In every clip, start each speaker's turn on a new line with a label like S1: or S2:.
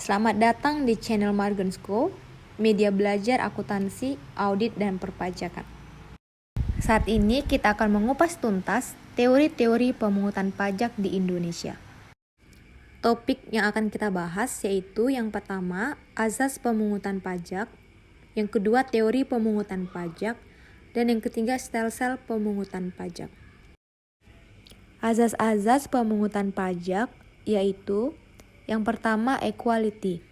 S1: Selamat datang di channel Margon School, media belajar akuntansi, audit, dan perpajakan. Saat ini kita akan mengupas tuntas teori-teori pemungutan pajak di Indonesia. Topik yang akan kita bahas yaitu yang pertama, azas pemungutan pajak, yang kedua, teori pemungutan pajak, dan yang ketiga, stelsel pemungutan pajak. Azas-azas pemungutan pajak yaitu yang pertama, equality.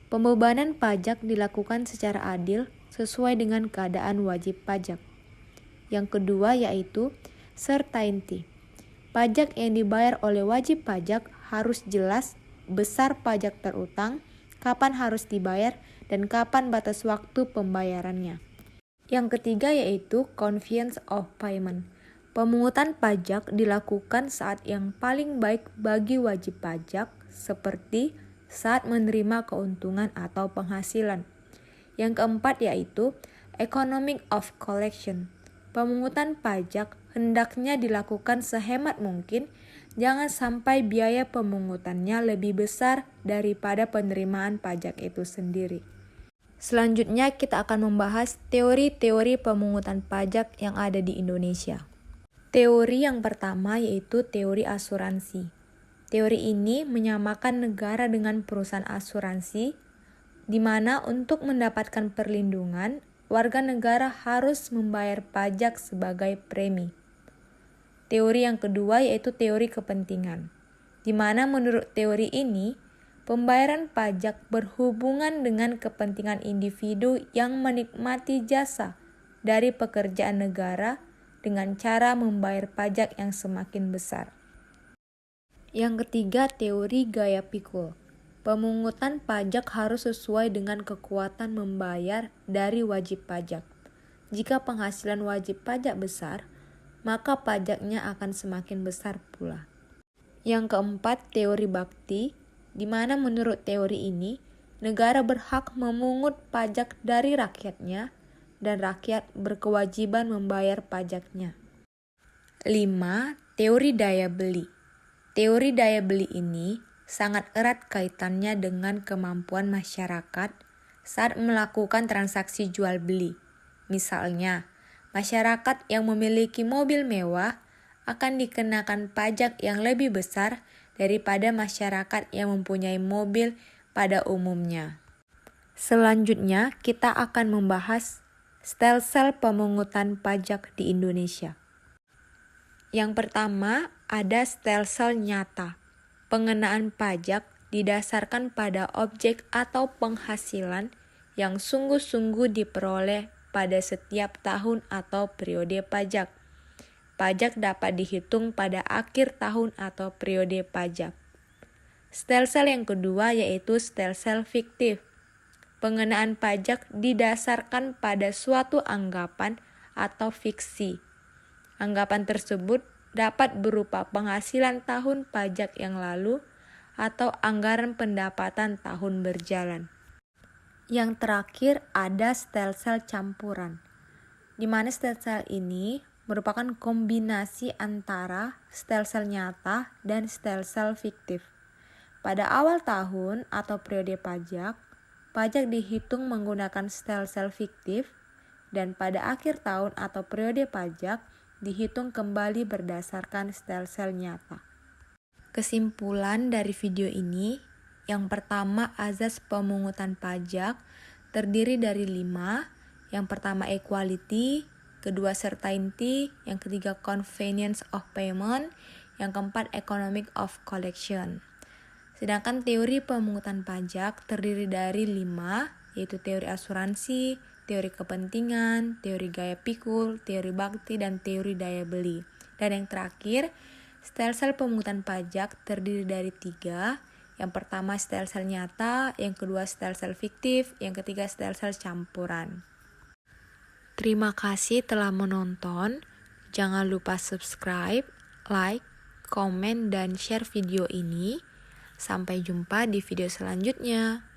S1: Pembebanan pajak dilakukan secara adil sesuai dengan keadaan wajib pajak. Yang kedua yaitu certainty. Pajak yang dibayar oleh wajib pajak harus jelas besar pajak terutang, kapan harus dibayar, dan kapan batas waktu pembayarannya. Yang ketiga yaitu convenience of payment. Pemungutan pajak dilakukan saat yang paling baik bagi wajib pajak, seperti saat menerima keuntungan atau penghasilan. Yang keempat yaitu economic of collection. Pemungutan pajak hendaknya dilakukan sehemat mungkin, jangan sampai biaya pemungutannya lebih besar daripada penerimaan pajak itu sendiri. Selanjutnya kita akan membahas teori-teori pemungutan pajak yang ada di Indonesia. Teori yang pertama yaitu teori asuransi. Teori ini menyamakan negara dengan perusahaan asuransi, di mana untuk mendapatkan perlindungan, warga negara harus membayar pajak sebagai premi. Teori yang kedua yaitu teori kepentingan, di mana menurut teori ini, pembayaran pajak berhubungan dengan kepentingan individu yang menikmati jasa dari pekerjaan negara dengan cara membayar pajak yang semakin besar. Yang ketiga, teori gaya pikul. Pemungutan pajak harus sesuai dengan kekuatan membayar dari wajib pajak. Jika penghasilan wajib pajak besar, maka pajaknya akan semakin besar pula. Yang keempat, teori bakti, di mana menurut teori ini, negara berhak memungut pajak dari rakyatnya dan rakyat berkewajiban membayar pajaknya. 5. Teori daya beli. Teori daya beli ini sangat erat kaitannya dengan kemampuan masyarakat saat melakukan transaksi jual beli. Misalnya, masyarakat yang memiliki mobil mewah akan dikenakan pajak yang lebih besar daripada masyarakat yang mempunyai mobil pada umumnya. Selanjutnya, kita akan membahas stelsel pemungutan pajak di Indonesia. Yang pertama, ada stelsel nyata. Pengenaan pajak didasarkan pada objek atau penghasilan yang sungguh-sungguh diperoleh pada setiap tahun atau periode pajak. Pajak dapat dihitung pada akhir tahun atau periode pajak. Stelsel yang kedua yaitu stelsel fiktif. Pengenaan pajak didasarkan pada suatu anggapan atau fiksi. Anggapan tersebut dapat berupa penghasilan tahun pajak yang lalu atau anggaran pendapatan tahun berjalan. Yang terakhir ada stelsel campuran, di mana stelsel ini merupakan kombinasi antara stelsel nyata dan stelsel fiktif. Pada awal tahun atau periode pajak, pajak dihitung menggunakan stelsel fiktif, dan pada akhir tahun atau periode pajak dihitung kembali berdasarkan stelsel nyata. Kesimpulan dari video ini, yang pertama azas pemungutan pajak terdiri dari 5. Yang pertama equality, kedua certainty, yang ketiga convenience of payment, yang keempat economic of collection. Sedangkan teori pemungutan pajak terdiri dari 5, yaitu teori asuransi, teori kepentingan, teori gaya pikul, teori bakti, dan teori daya beli. Dan yang terakhir, stelsel pemungutan pajak terdiri dari 3. Yang pertama stelsel nyata, yang kedua stelsel fiktif, yang ketiga stelsel campuran. Terima kasih telah menonton. Jangan lupa subscribe, like, komen, dan share video ini. Sampai jumpa di video selanjutnya.